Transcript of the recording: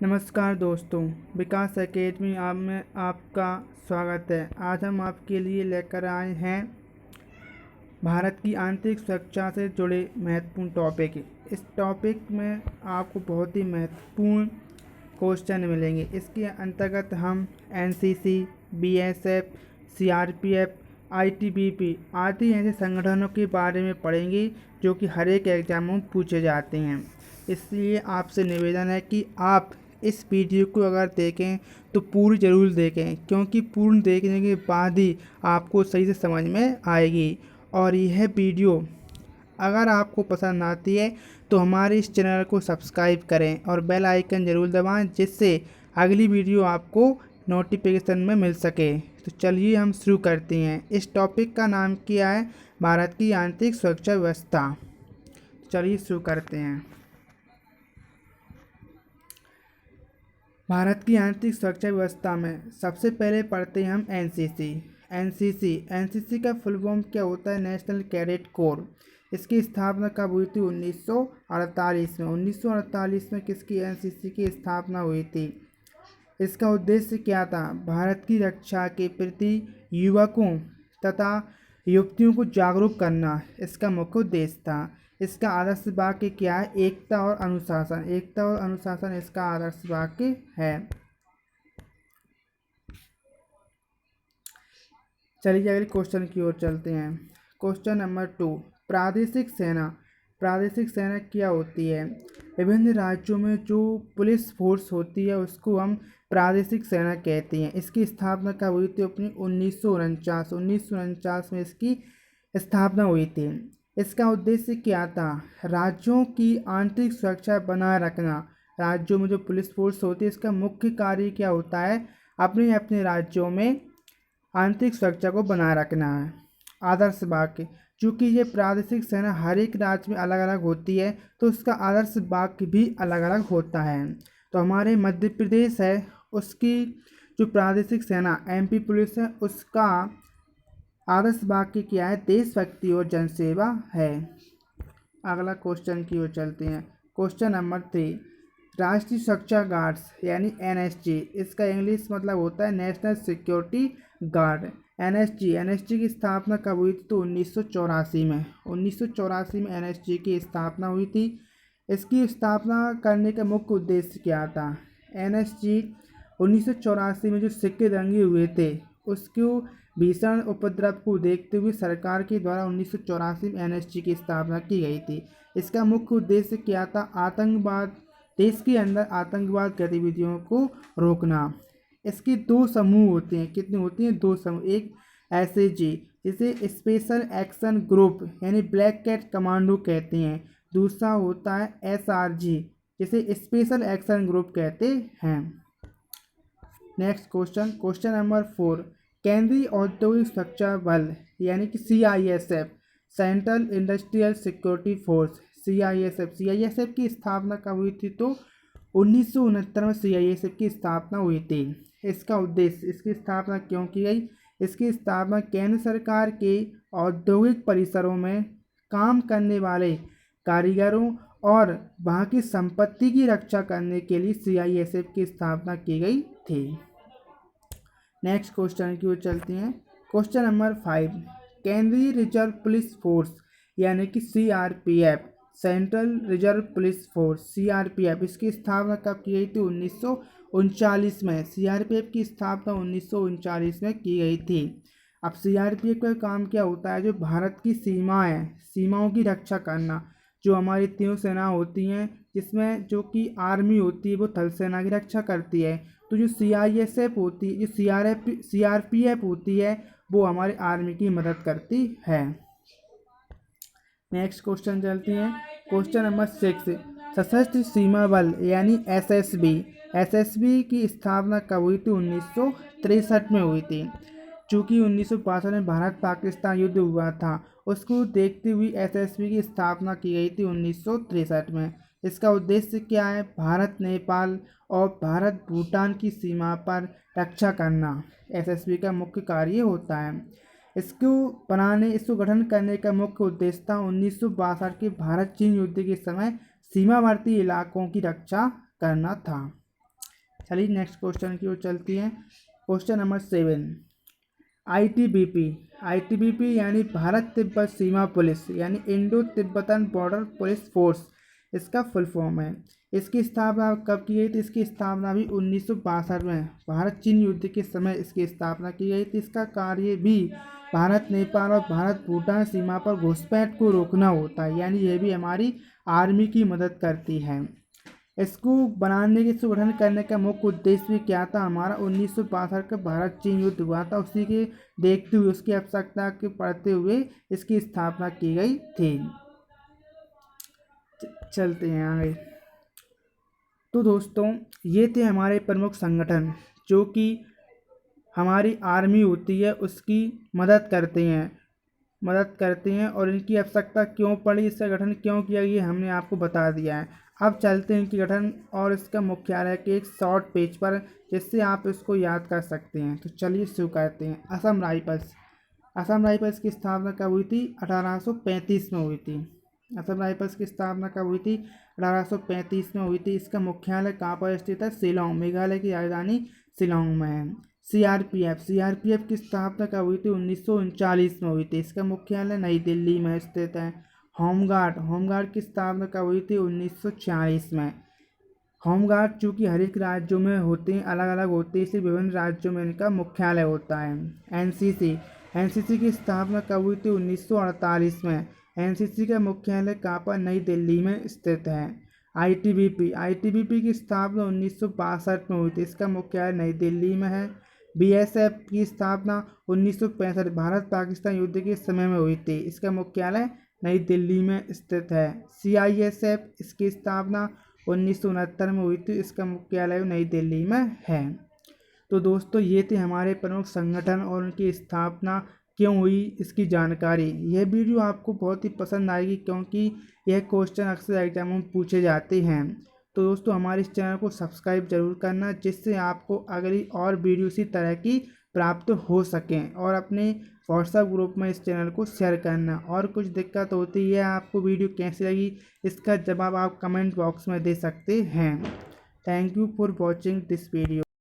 नमस्कार दोस्तों, विकास एकेडमी में आपका स्वागत है। आज हम आपके लिए लेकर आए हैं भारत की आंतरिक सुरक्षा से जुड़े महत्वपूर्ण टॉपिक। इस टॉपिक में आपको बहुत ही महत्वपूर्ण क्वेश्चन मिलेंगे। इसके अंतर्गत हम एनसीसी, बीएसएफ, सीआरपीएफ, आईटीबीपी आदि ऐसे संगठनों के बारे में पढ़ेंगे जो कि हर एक एग्जामों में पूछे जाते हैं। इसलिए आपसे निवेदन है कि आप इस वीडियो को अगर देखें तो पूरी ज़रूर देखें, क्योंकि पूर्ण देखने के बाद ही आपको सही से समझ में आएगी। और यह वीडियो अगर आपको पसंद आती है तो हमारे इस चैनल को सब्सक्राइब करें और बेल आइकन ज़रूर दबाएं, जिससे अगली वीडियो आपको नोटिफिकेशन में मिल सके। तो चलिए हम शुरू करते हैं। इस टॉपिक का नाम क्या है? भारत की आंतरिक सुरक्षा व्यवस्था। चलिए शुरू करते हैं। भारत की आंतरिक सुरक्षा व्यवस्था में सबसे पहले पढ़ते हैं हम एनसीसी का फुल फॉर्म क्या होता है? National cadet corps. इसकी स्थापना कब हुई थी? 1948 में। 1948 में किसकी एनसीसी की स्थापना हुई थी? इसका उद्देश्य क्या था? भारत की रक्षा के प्रति युवकों तथा युवतियों को जागरूक करना इसका मुख्य उद्देश्य था। इसका आदर्श वाक्य क्या है? एकता और अनुशासन। एकता और अनुशासन इसका आदर्श वाक्य है। चलिए अगले क्वेश्चन की ओर चलते हैं। क्वेश्चन नंबर 2, प्रादेशिक सेना। प्रादेशिक सेना क्या होती है? विभिन्न राज्यों में जो पुलिस फोर्स होती है उसको हम प्रादेशिक सेना कहते हैं। इसकी स्थापना कब हुई थी? अपनी 1949 में इसकी स्थापना हुई थी। इसका उद्देश्य क्या था? राज्यों की आंतरिक सुरक्षा बनाए रखना। राज्यों में जो पुलिस फोर्स होती है इसका मुख्य कार्य क्या होता है? अपने अपने राज्यों में आंतरिक सुरक्षा को बनाए रखना है। आदर्श वाक्य, चूँकि ये प्रादेशिक सेना हर एक राज्य में अलग अलग होती है तो उसका आदर्श वाक्य भी अलग अलग होता है। तो हमारे मध्य प्रदेश है, उसकी जो प्रादेशिक सेना एमपी पुलिस है, उसका आदर्श वाक्य क्या है? देशभक्ति और जनसेवा है। अगला क्वेश्चन की ओर चलते हैं। क्वेश्चन नंबर 3, राष्ट्रीय सुरक्षा गार्ड्स यानी एनएसजी। इसका इंग्लिश मतलब होता है नेशनल सिक्योरिटी गार्ड। एनएसजी की स्थापना कब हुई थी? तो 1984 में। 1984 में एनएसजी की स्थापना हुई थी। इसकी स्थापना करने का मुख्य उद्देश्य क्या था? एनएसजी 1984 में जो सिक्के दंगे हुए थे उसको भीषण उपद्रव को देखते हुए सरकार के द्वारा 1984 में एनएसजी की स्थापना की गई थी। इसका मुख्य उद्देश्य क्या था? आतंकवाद, देश के अंदर आतंकवाद गतिविधियों को रोकना। इसके दो समूह होते हैं। कितने होते हैं? दो समूह। एक एसएजी जिसे स्पेशल एक्शन ग्रुप यानी ब्लैक कैट कमांडो कहते हैं। दूसरा होता है एसआरजी जिसे स्पेशल एक्शन ग्रुप कहते हैं। नेक्स्ट क्वेश्चन, क्वेश्चन नंबर 4, केंद्रीय औद्योगिक सुरक्षा बल यानी कि CISF, central industrial security force. CISF की स्थापना कब हुई थी? तो 1969 में सीआईएसएफ की स्थापना हुई थी। इसका उद्देश्य, इसकी स्थापना क्यों की गई? इसकी स्थापना केंद्र सरकार के औद्योगिक परिसरों में काम करने वाले कारीगरों और वहाँ की संपत्ति की रक्षा करने के लिए सीआईएसएफ की स्थापना की गई थी। नेक्स्ट क्वेश्चन की ओर चलते हैं। क्वेश्चन नंबर 5, केंद्रीय रिजर्व पुलिस फोर्स यानी कि CRPF, central reserve police force, CRPF, इसकी स्थापना कब की गई थी? 1939 में। सीआरपीएफ की स्थापना 1939 में की गई थी। अब सीआरपीएफ का काम क्या होता है? जो भारत की सीमाओं की रक्षा करना। जो हमारी तीनों सेना होती हैं, जिसमें जो कि आर्मी होती है वो थल सेना की रक्षा करती है, तो जो सीआईएसएफ होती है, जो सीआरपीएफ होती है, वो हमारे आर्मी की मदद करती है। नेक्स्ट क्वेश्चन चलती हैं। क्वेश्चन नंबर 6, सशस्त्र सीमा बल यानी एसएसबी की स्थापना कब हुई थी? 1963 में हुई थी। चूँकि 1962 में भारत पाकिस्तान युद्ध हुआ था, उसको देखते हुए एसएसबी की स्थापना की गई थी 1963 में। इसका उद्देश्य क्या है? भारत नेपाल और भारत भूटान की सीमा पर रक्षा करना एसएसबी का मुख्य कार्य होता है। इसको गठन करने का मुख्य उद्देश्य था 1962 के भारत चीन युद्ध के समय सीमावर्ती इलाकों की रक्षा करना था। चलिए नेक्स्ट क्वेश्चन की ओर चलती हैं। क्वेश्चन नंबर 7, आईटीबीपी यानी भारत तिब्बत सीमा पुलिस यानी Indo Tibetan border police force, इसका फुल फॉर्म है। इसकी स्थापना कब की गई थी? इसकी स्थापना भी 1962 में भारत चीन युद्ध के समय इसकी स्थापना की गई थी। इसका कार्य भी भारत नेपाल और भारत भूटान सीमा पर घुसपैठ को रोकना होता है, यानी यह भी हमारी आर्मी की मदद करती है। इसको बनाने के गठन करने का मुख्य उद्देश्य भी क्या था? हमारा 1962 का भारत चीन युद्ध हुआ था, उसी के देखते हुए उसकी आवश्यकता के पड़ते हुए इसकी स्थापना की गई थी। चलते हैं आगे। तो दोस्तों ये थे हमारे प्रमुख संगठन जो कि हमारी आर्मी होती है उसकी मदद करते हैं और इनकी आवश्यकता क्यों पड़ी, इसका गठन क्यों किया, ये हमने आपको बता दिया है। अब चलते हैं इनकी गठन और इसका मुख्यालय के एक शॉर्ट पेज पर, जिससे आप इसको याद कर सकते हैं। तो चलिए शुरू करते हैं। असम राइफल्स की स्थापना कब हुई थी? 1835 में हुई थी। असम राइफल्स की स्थापना कब हुई थी? 1835 में हुई थी। इसका मुख्यालय कहाँ पर स्थित है? शिलांग, मेघालय की राजधानी शिलांग में है। सीआरपीएफ की स्थापना कब हुई थी? 1939 में हुई थी। इसका मुख्यालय नई दिल्ली में स्थित है। होमगार्ड की स्थापना कब हुई थी? 1946 में। होमगार्ड चूँकि हर एक राज्यों में होते हैं, अलग अलग होते हैं, इसलिए विभिन्न राज्यों में इनका मुख्यालय होता है। एनसीसी की स्थापना कब हुई थी? 1948 में। एनसीसी का मुख्यालय कहाँ पर? नई दिल्ली में स्थित है। आईटीबीपी की स्थापना 1962 में हुई थी। इसका मुख्यालय नई दिल्ली में है। बीएसएफ की स्थापना 1965 भारत पाकिस्तान युद्ध के समय में हुई थी। इसका मुख्यालय नई दिल्ली में स्थित है। सीआईएसएफ, इसकी स्थापना 1969 में हुई थी। इसका मुख्यालय नई दिल्ली में है। तो दोस्तों ये थे हमारे प्रमुख संगठन और उनकी स्थापना क्यों हुई, इसकी जानकारी। यह वीडियो आपको बहुत ही पसंद आएगी क्योंकि यह क्वेश्चन अक्सर एग्जाम में पूछे जाते हैं। तो दोस्तों हमारे इस चैनल को सब्सक्राइब जरूर करना, जिससे आपको अगली और वीडियो इसी तरह की प्राप्त हो सकें, और अपने व्हाट्सएप ग्रुप में इस चैनल को शेयर करना। और कुछ दिक्कत होती है, आपको वीडियो कैसी लगी, इसका जवाब आप कमेंट बॉक्स में दे सकते हैं। Thank you for watching this video.